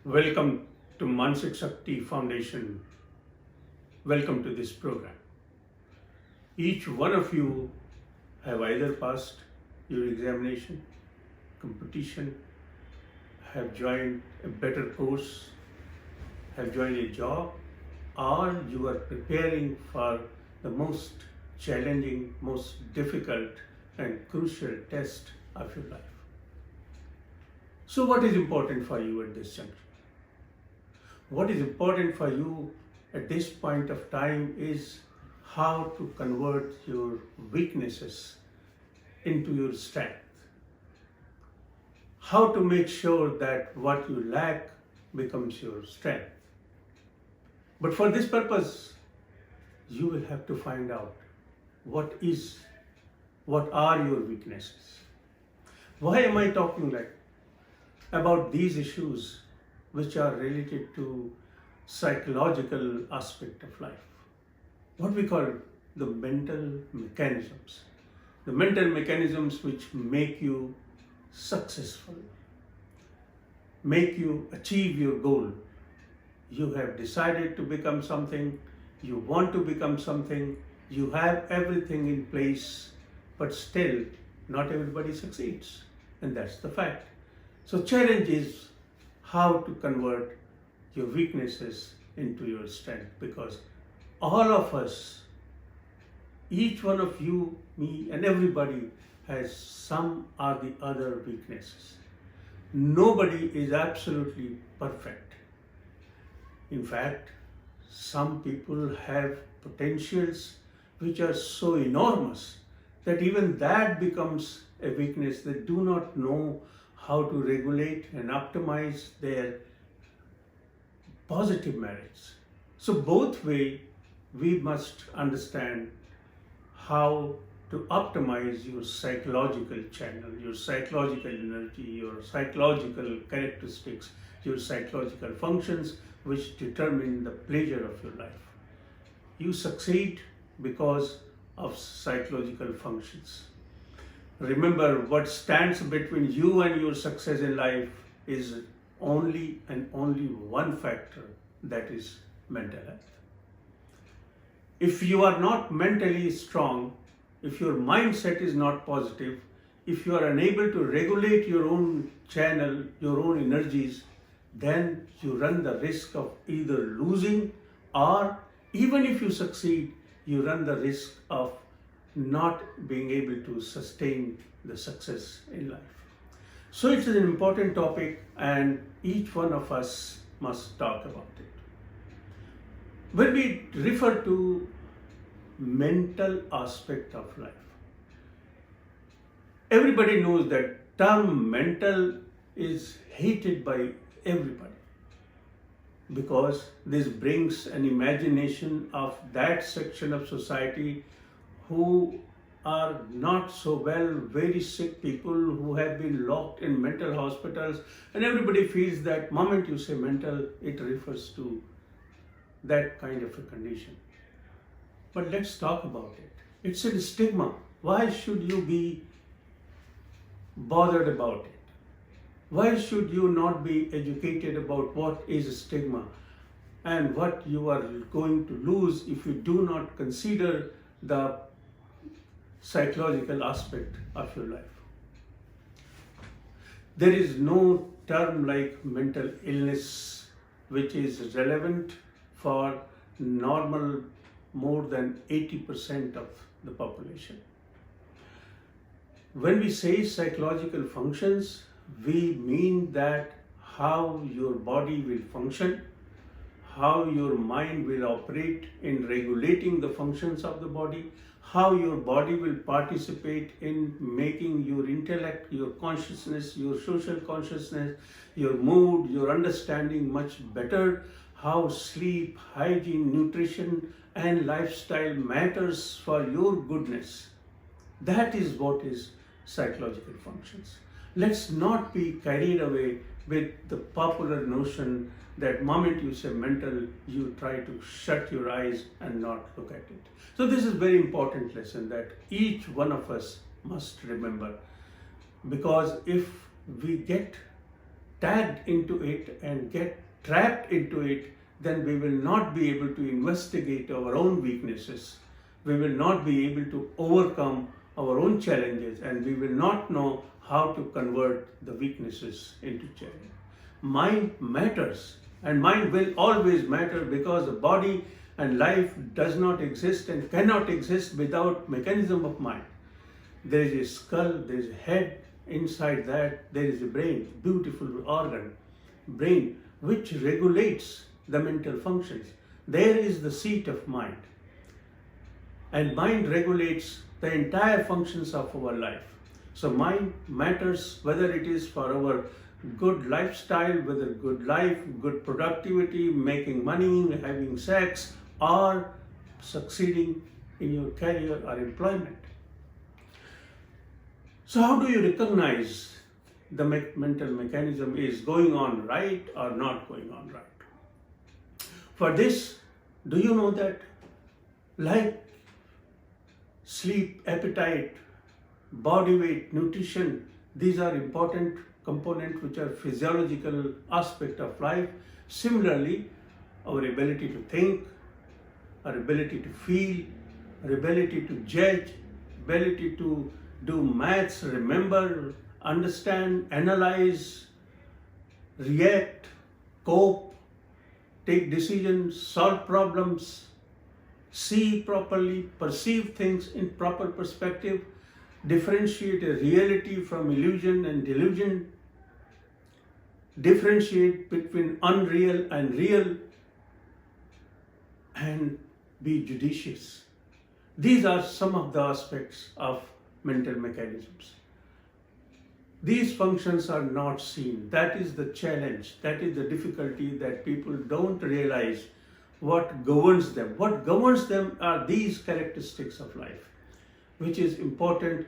Welcome to Mansik Shakti Foundation. Welcome to this program. Each one of you have either passed your examination, competition, have joined a better course, have joined a job, or you are preparing for the most challenging, most difficult and crucial test of your life. So what is important for you at this juncture? What is important for you at this point of time is how to convert your weaknesses into your strength. How to make sure that what you lack becomes your strength. But for this purpose, you will have to find out what are your weaknesses. Why am I talking about these issues which are related to psychological aspect of life? What we call the mental mechanisms. The mental mechanisms which make you successful, make you achieve your goal. You have decided to become something, you want to become something, you have everything in place, but still not everybody succeeds. And that's the fact. So challenge is how to convert your weaknesses into your strength, because all of us, each one of you, me and everybody has some or the other weaknesses. Nobody is absolutely perfect. In fact, some people have potentials which are so enormous that even that becomes a weakness. They do not know how to regulate and optimize their positive merits. So both way, we must understand how to optimize your psychological channel, your psychological energy, your psychological characteristics, your psychological functions which determine the pleasure of your life. You succeed because of psychological functions. Remember, what stands between you and your success in life is only and only one factor, that is mental health. If you are not mentally strong, if your mindset is not positive, if you are unable to regulate your own channel, your own energies, then you run the risk of either losing, or even if you succeed, you run the risk of not being able to sustain the success in life. So it is an important topic and each one of us must talk about it. When we refer to mental aspect of life, everybody knows that term mental is hated by everybody, because this brings an imagination of that section of society who are not so well, very sick people who have been locked in mental hospitals, and everybody feels that moment you say mental, it refers to that kind of a condition. But let's talk about it. It's a stigma. Why should you be bothered about it? Why should you not be educated about what is a stigma and what you are going to lose if you do not consider the psychological aspect of your life? There is no term like mental illness which is relevant for normal more than 80% of the population. When we say psychological functions, we mean that how your body will function, how your mind will operate in regulating the functions of the body, how your body will participate in making your intellect, your consciousness, your social consciousness, your mood, your understanding much better, how sleep, hygiene, nutrition and lifestyle matters for your goodness. That is what is psychological functions. Let's not be carried away with the popular notion that moment you say mental, you try to shut your eyes and not look at it. So this is a very important lesson that each one of us must remember, because if we get tagged into it and get trapped into it, then we will not be able to investigate our own weaknesses. We will not be able to overcome our own challenges, and we will not know how to convert the weaknesses into challenge. Mind matters, and mind will always matter, because the body and life does not exist and cannot exist without mechanism of mind. There is a skull, there is a head, inside that there is a brain, beautiful organ, brain, which regulates the mental functions. There is the seat of mind. And mind regulates the entire functions of our life. So mind matters, whether it is for our good lifestyle, whether good life, good productivity, making money, having sex, or succeeding in your career or employment. So how do you recognize the mental mechanism is going on right or not going on right? For this, do you know that like sleep, appetite, body weight, nutrition, these are important components which are physiological aspect of life. Similarly, our ability to think, our ability to feel, our ability to judge, ability to do maths, remember, understand, analyze, react, cope, take decisions, solve problems, see properly, perceive things in proper perspective, differentiate a reality from illusion and delusion, differentiate between unreal and real, and be judicious. These are some of the aspects of mental mechanisms. These functions are not seen. That is the challenge. That is the difficulty, that people don't realize what governs them. What governs them are these characteristics of life, which is important.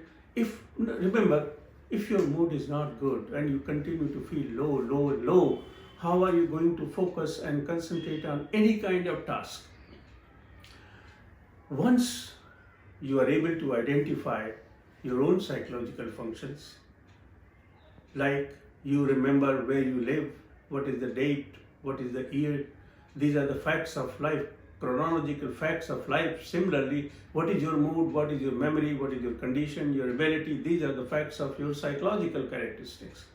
Remember, if your mood is not good and you continue to feel low, how are you going to focus and concentrate on any kind of task? Once you are able to identify your own psychological functions, like you remember where you live, what is the date, what is the year, these are the facts of life, chronological facts of life. Similarly, what is your mood, what is your memory, what is your condition, your ability, these are the facts of your psychological characteristics.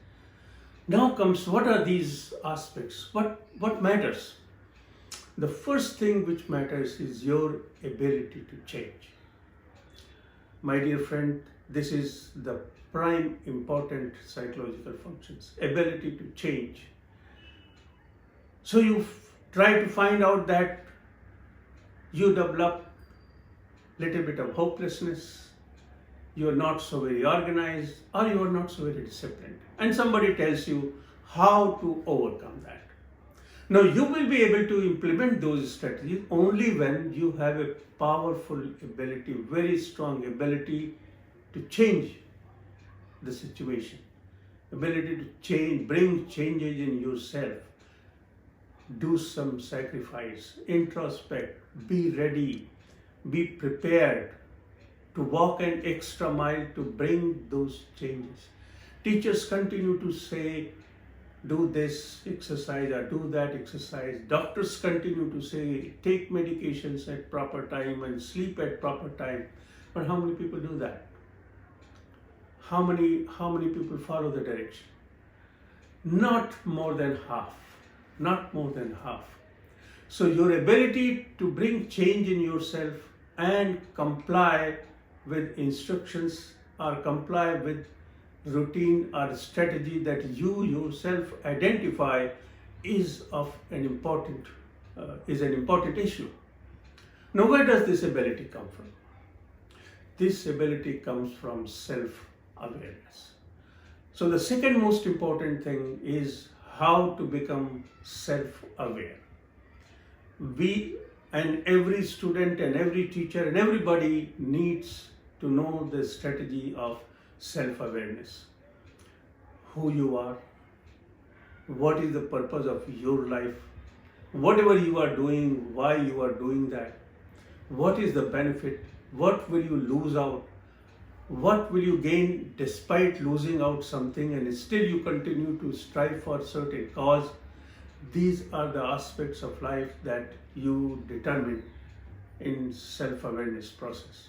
Now comes, what are these aspects? What matters? The first thing which matters is your ability to change. My dear friend, this is the prime important psychological functions, ability to change. So you try to find out that you develop little bit of hopelessness, you are not so very organized, or you are not so very disciplined. And somebody tells you how to overcome that. Now you will be able to implement those strategies only when you have a powerful ability, very strong ability to change the situation, ability to change, bring changes in yourself, do some sacrifice, introspect, be ready, be prepared to walk an extra mile to bring those changes. Teachers continue to say, do this exercise or do that exercise. Doctors continue to say, take medications at proper time and sleep at proper time. But how many people do that? How many people follow the direction? Not more than half. Not more than half. So your ability to bring change in yourself and comply with instructions or comply with routine or strategy that you yourself identify is an important issue. Now, where does this ability come from? This ability comes from self-awareness. So the second most important thing is how to become self-aware. We and every student and every teacher and everybody needs to know the strategy of self-awareness. Who you are, what is the purpose of your life, whatever you are doing, why you are doing that, what is the benefit, what will you lose out, What will you gain despite losing out something and still you continue to strive for a certain cause? These are the aspects of life that you determine in self-awareness process.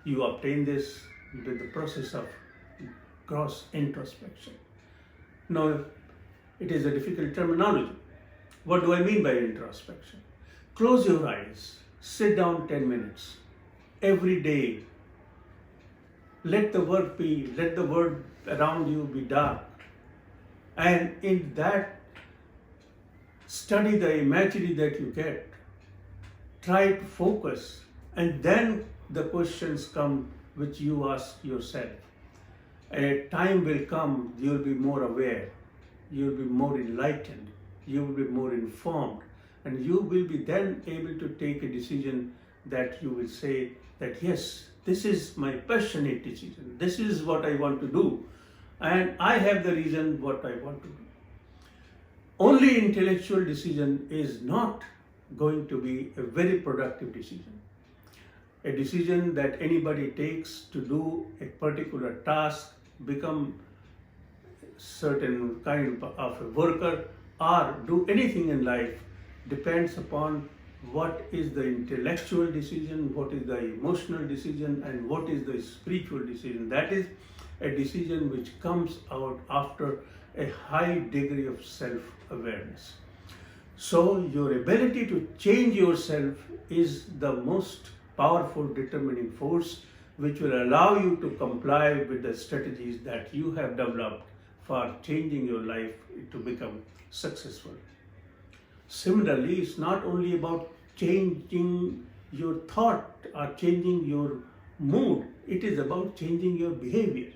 You obtain this with the process of gross introspection. Now, it is a difficult terminology. What do I mean by introspection? Close your eyes, sit down 10 minutes every day. Let the world around you be dark. And in that, study the imagery that you get. Try to focus, and then the questions come which you ask yourself. A time will come, you will be more aware, you will be more enlightened, you will be more informed, and you will be then able to take a decision that you will say that yes, this is my passionate decision, this is what I want to do, and I have the reason what I want to do. Only intellectual decision is not going to be a very productive decision. A decision that anybody takes to do a particular task, become certain kind of a worker, or do anything in life depends upon what is the intellectual decision, what is the emotional decision, and what is the spiritual decision. That is a decision which comes out after a high degree of self-awareness. So your ability to change yourself is the most powerful determining force which will allow you to comply with the strategies that you have developed for changing your life to become successful. Similarly, it's not only about changing your thought or changing your mood, it is about changing your behavior.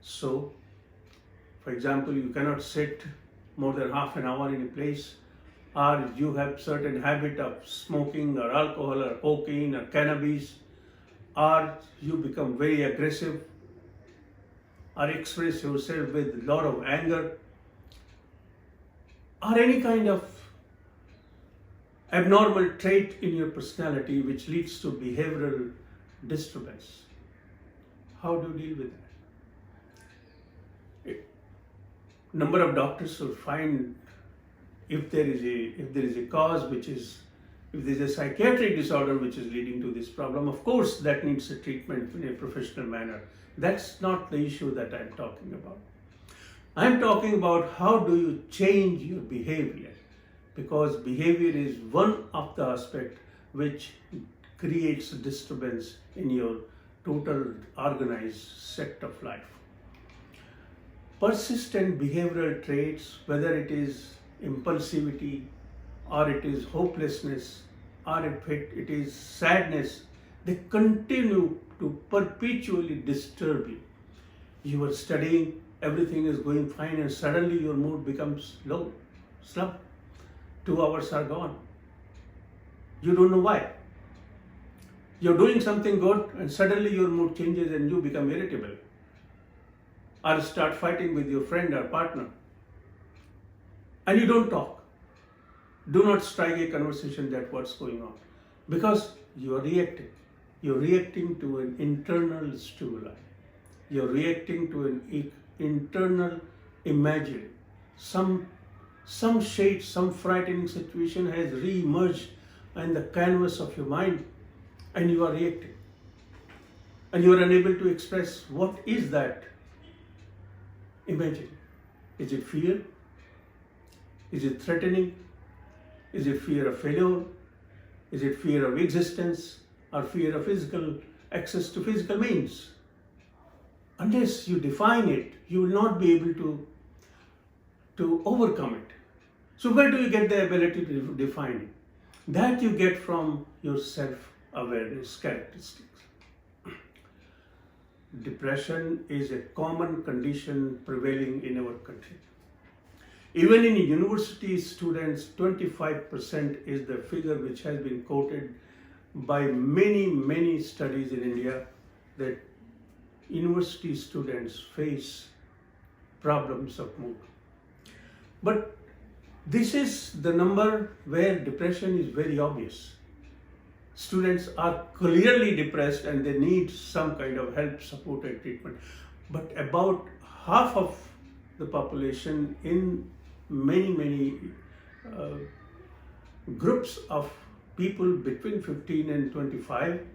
So, for example, you cannot sit more than half an hour in a place, or you have certain habit of smoking or alcohol or cocaine or cannabis, or you become very aggressive or express yourself with a lot of anger, or any kind of abnormal trait in your personality which leads to behavioral disturbance. How do you deal with that? Number of doctors will find if there is a cause which is, if there is a psychiatric disorder which is leading to this problem, of course that needs a treatment in a professional manner. That's not the issue that I'm talking about. I'm talking about how do you change your behavior, because behavior is one of the aspects which creates a disturbance in your total organized set of life. Persistent behavioral traits, whether it is impulsivity or it is hopelessness or if it is sadness, they continue to perpetually disturb you. You are studying, everything is going fine, and suddenly your mood becomes low, slump. 2 hours are gone. You don't know why. You're doing something good and suddenly your mood changes and you become irritable, or start fighting with your friend or partner, and you don't talk. Do not strike a conversation that what's going on, because you are reacting. You're reacting to an internal stimuli. You're reacting to an internal imagery. Some shade, some frightening situation has re-emerged in the canvas of your mind, and you are reacting. And you are unable to express what is that imagery. Is it fear? Is it threatening? Is it fear of failure? Is it fear of existence? Or fear of physical access to physical means? Unless you define it, you will not be able to overcome it. So where do you get the ability to define it? That you get from your self-awareness characteristics. Depression is a common condition prevailing in our country. Even in university students, 25% is the figure which has been quoted by many studies in India, that university students face problems of mood. But this is the number where depression is very obvious. students are clearly depressed and they need some kind of help, support, and treatment. But about half of the population in many uh, groups of people between 15 and 25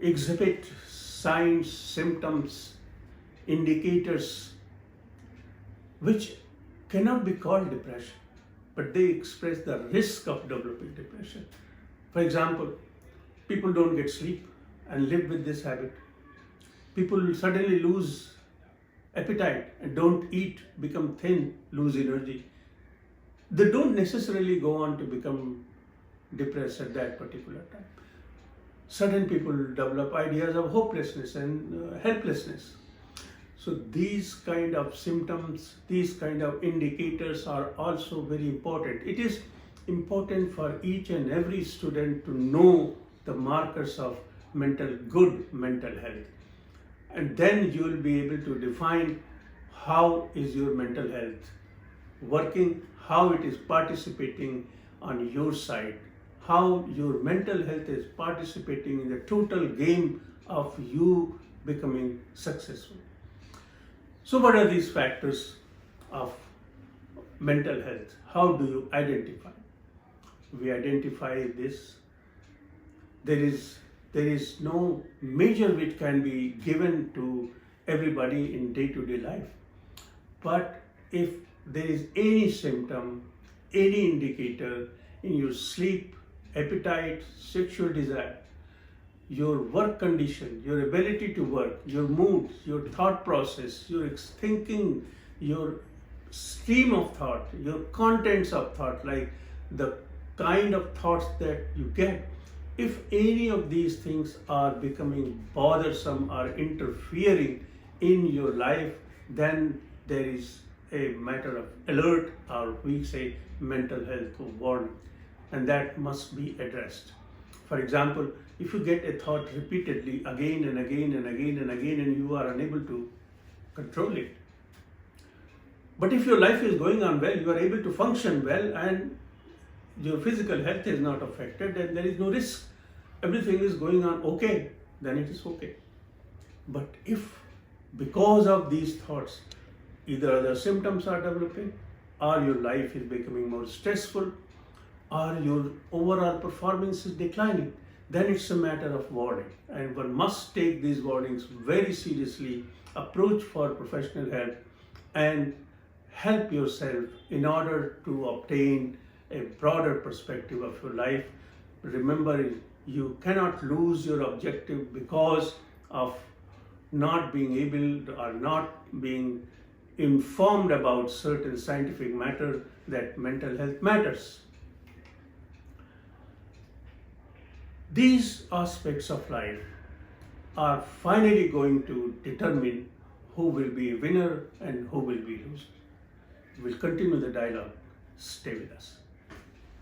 exhibit signs, symptoms, indicators which cannot be called depression, but they express the risk of developing depression. For example, people don't get sleep and live with this habit. People suddenly lose appetite and don't eat, become thin, lose energy. They don't necessarily go on to become depressed at that particular time. Certain people develop ideas of hopelessness and helplessness. So these kind of symptoms, these kind of indicators are also very important. It is important for each and every student to know the markers of good mental health. And then you will be able to define how is your mental health working, how it is participating on your side, how your mental health is participating in the total game of you becoming successful. So what are these factors of mental health? How do you identify? We identify this. There is no measure which can be given to everybody in day-to-day life. But if there is any symptom, any indicator in your sleep, appetite, sexual desire, your work condition, your ability to work, your mood, your thought process, your thinking, your stream of thought, your contents of thought, like the kind of thoughts that you get, if any of these things are becoming bothersome or interfering in your life, then there is a matter of alert, or we say mental health warning, and that must be addressed. For example, if you get a thought repeatedly again and again and again and again and you are unable to control it, but if your life is going on well, you are able to function well and your physical health is not affected and there is no risk, everything is going on okay, then it is okay. But if because of these thoughts, either the symptoms are developing or your life is becoming more stressful or your overall performance is declining, then it's a matter of warning. And one must take these warnings very seriously, approach for professional help and help yourself in order to obtain a broader perspective of your life. Remember, you cannot lose your objective because of not being able or not being informed about certain scientific matter that mental health matters. These aspects of life are finally going to determine who will be a winner and who will be a loser. We'll continue the dialogue. Stay with us.